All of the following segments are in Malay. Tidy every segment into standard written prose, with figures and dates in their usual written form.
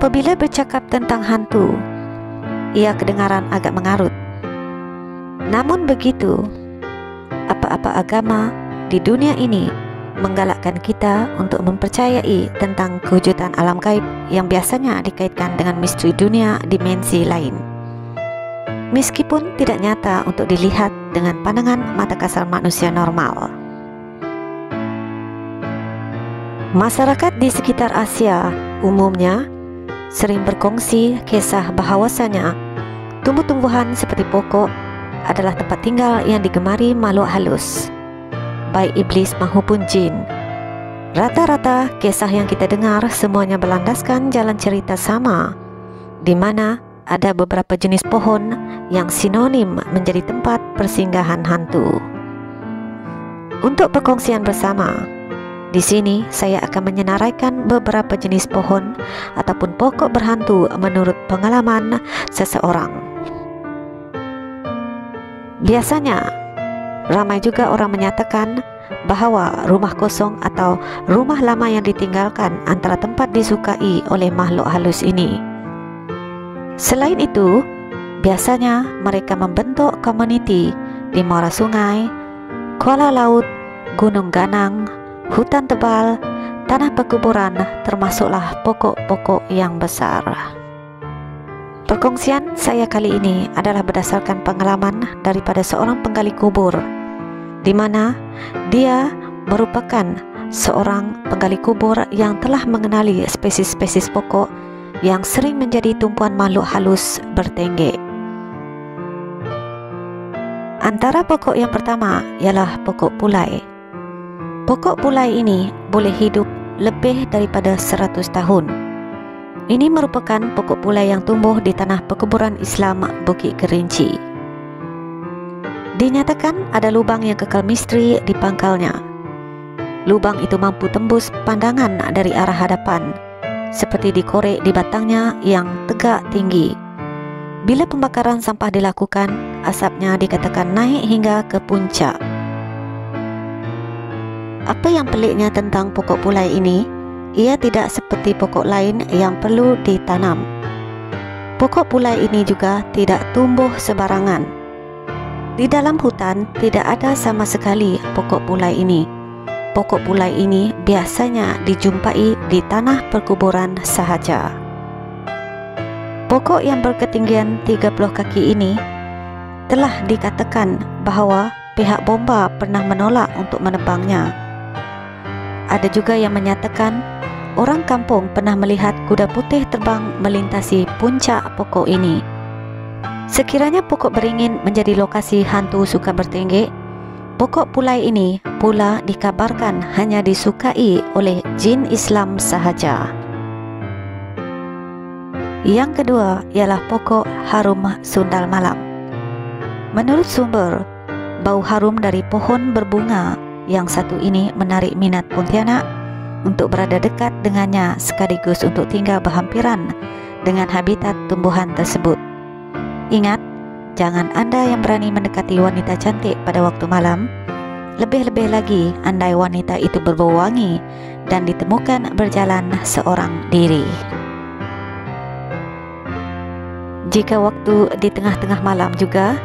Apabila bercakap tentang hantu, ia kedengaran agak mengarut. Namun begitu, apa-apa agama di dunia ini menggalakkan kita untuk mempercayai tentang kewujudan alam gaib yang biasanya dikaitkan dengan misteri dunia dimensi lain. Meskipun tidak nyata untuk dilihat dengan pandangan mata kasar manusia normal. Masyarakat di sekitar Asia umumnya sering berkongsi kisah bahawasanya tumbuh-tumbuhan seperti pokok adalah tempat tinggal yang digemari makhluk halus, baik iblis maupun jin. Rata-rata kisah yang kita dengar semuanya berlandaskan jalan cerita sama, di mana ada beberapa jenis pohon yang sinonim menjadi tempat persinggahan hantu. Untuk perkongsian bersama, di sini saya akan menyenaraikan beberapa jenis pohon ataupun pokok berhantu menurut pengalaman seseorang. Biasanya, ramai juga orang menyatakan bahawa rumah kosong atau rumah lama yang ditinggalkan antara tempat disukai oleh makhluk halus ini. Selain itu, biasanya mereka membentuk komuniti di muara sungai, kuala laut, gunung ganang, hutan tebal, tanah perkuburan, termasuklah pokok-pokok yang besar. Perkongsian saya kali ini adalah berdasarkan pengalaman daripada seorang penggali kubur, di mana dia merupakan seorang penggali kubur yang telah mengenali spesies-spesies pokok yang sering menjadi tumpuan makhluk halus bertenggek. Antara pokok yang pertama ialah pokok pulai. Pokok pulai ini boleh hidup lebih daripada 100 tahun. Ini merupakan pokok pulai yang tumbuh di tanah perkuburan Islam Bukit Kerinci. Dinyatakan ada lubang yang kekal misteri di pangkalnya. Lubang itu mampu tembus pandangan dari arah hadapan, seperti dikorek di batangnya yang tegak tinggi. Bila pembakaran sampah dilakukan, asapnya dikatakan naik hingga ke puncak. Apa yang peliknya tentang pokok pulai ini, ia tidak seperti pokok lain yang perlu ditanam. Pokok pulai ini juga tidak tumbuh sebarangan. Di dalam hutan tidak ada sama sekali pokok pulai ini. Pokok pulai ini biasanya dijumpai di tanah perkuburan sahaja. Pokok yang berketinggian 30 kaki ini telah dikatakan bahawa pihak bomba pernah menolak untuk menebangnya. Ada juga yang menyatakan orang kampung pernah melihat kuda putih terbang melintasi puncak pokok ini. Sekiranya pokok beringin menjadi lokasi hantu suka bertenggek, pokok pulai ini pula dikabarkan hanya disukai oleh jin Islam sahaja. Yang kedua ialah pokok harum sundal malam. Menurut sumber, bau harum dari pohon berbunga yang satu ini menarik minat Pontianak untuk berada dekat dengannya sekaligus untuk tinggal berhampiran dengan habitat tumbuhan tersebut. Ingat, jangan Anda yang berani mendekati wanita cantik pada waktu malam, lebih-lebih lagi andai wanita itu berbau wangi dan ditemukan berjalan seorang diri. Jika waktu di tengah-tengah malam juga,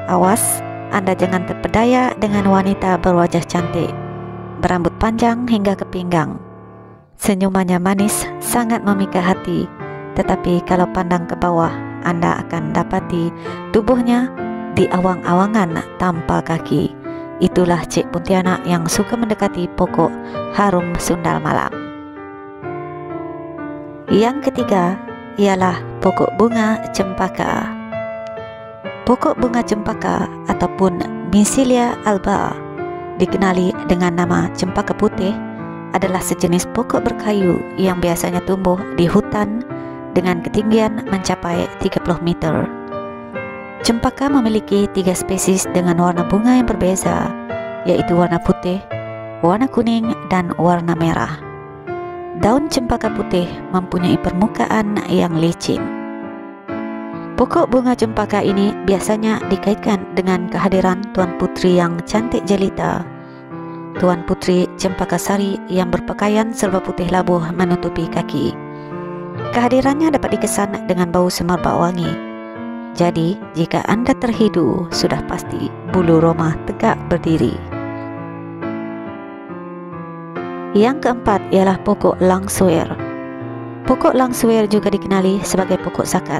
awas Anda jangan terpedaya dengan wanita berwajah cantik, berambut panjang hingga ke pinggang. Senyumannya manis, sangat memikat hati, tetapi kalau pandang ke bawah, Anda akan dapati tubuhnya di awang-awangan tanpa kaki. Itulah Cik Pontianak yang suka mendekati pokok harum sundal malam. Yang ketiga ialah pokok bunga cempaka. Pokok bunga cempaka ataupun Missylia alba, dikenali dengan nama cempaka putih, adalah sejenis pokok berkayu yang biasanya tumbuh di hutan, dengan ketinggian mencapai 30 meter. Cempaka memiliki 3 spesies dengan warna bunga yang berbeza, yaitu warna putih, warna kuning, dan warna merah. Daun cempaka putih mempunyai permukaan yang licin. Pokok bunga cempaka ini biasanya dikaitkan dengan kehadiran Tuan Putri yang cantik jelita. Tuan Putri Cempaka Sari yang berpakaian serba putih labuh menutupi kaki. Kehadirannya dapat dikesan dengan bau semerbak wangi. Jadi, jika Anda terhidu, sudah pasti bulu roma tegak berdiri. Yang keempat ialah pokok langsweer. Pokok langsweer juga dikenali sebagai pokok sakat.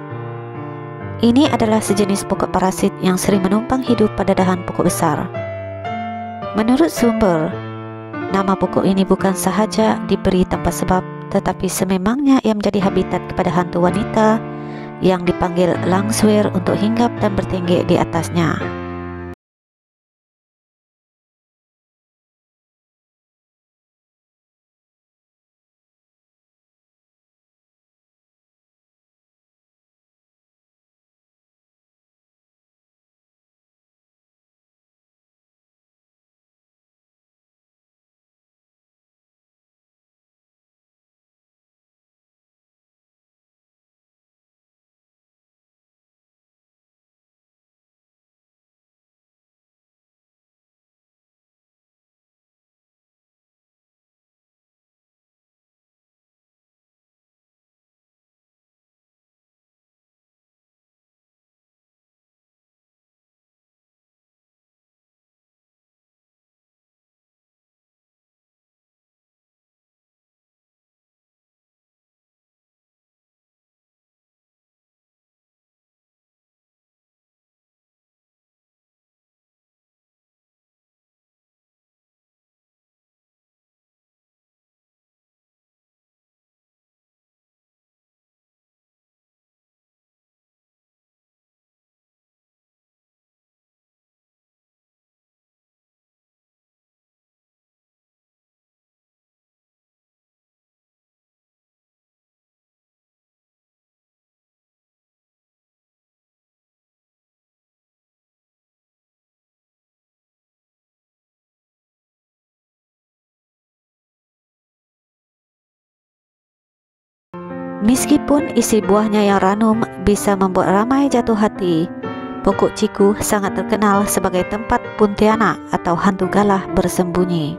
Ini adalah sejenis pokok parasit yang sering menumpang hidup pada dahan pokok besar. Menurut sumber, nama pokok ini bukan sahaja diberi tanpa sebab, tetapi sememangnya ia menjadi habitat kepada hantu wanita yang dipanggil langsweer untuk hinggap dan bertinggi di atasnya. Meskipun isi buahnya yang ranum bisa membuat ramai jatuh hati, pokok ciku sangat terkenal sebagai tempat puntianak atau hantu galah bersembunyi.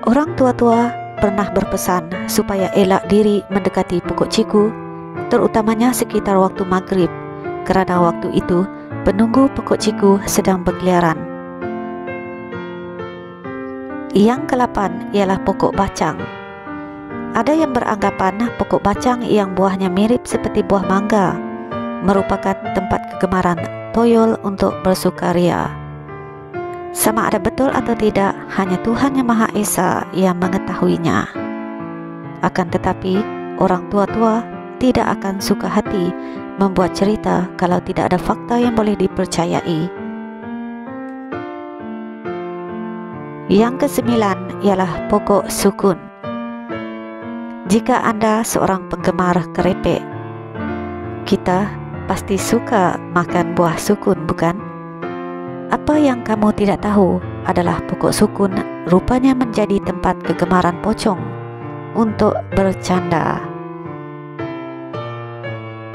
Orang tua-tua pernah berpesan supaya elak diri mendekati pokok ciku, terutamanya sekitar waktu maghrib, kerana waktu itu penunggu pokok ciku sedang berkeliaran. Yang ke-8 ialah pokok bacang. Ada yang beranggapan pokok bacang yang buahnya mirip seperti buah mangga merupakan tempat kegemaran toyol untuk bersukaria. Sama ada betul atau tidak, hanya Tuhan Yang Maha Esa yang mengetahuinya. Akan tetapi, orang tua-tua tidak akan suka hati membuat cerita kalau tidak ada fakta yang boleh dipercayai. Yang ke-9 ialah pokok sukun. Jika Anda seorang penggemar kerepek, kita pasti suka makan buah sukun, bukan? Apa yang kamu tidak tahu adalah pokok sukun rupanya menjadi tempat kegemaran pocong untuk bercanda.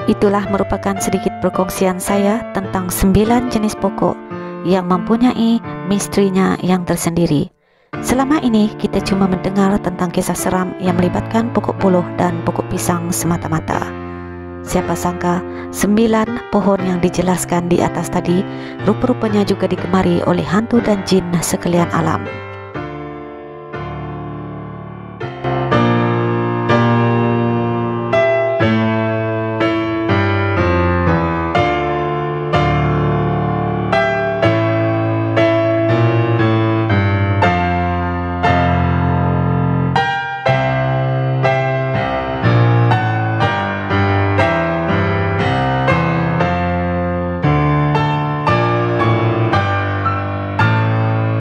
Itulah merupakan sedikit perkongsian saya tentang 9 jenis pokok yang mempunyai misterinya yang tersendiri. Selama ini kita cuma mendengar tentang kisah seram yang melibatkan pokok puluh dan pokok pisang semata-mata. Siapa sangka 9 pohon yang dijelaskan di atas tadi rupa-rupanya juga digemari oleh hantu dan jin sekalian alam.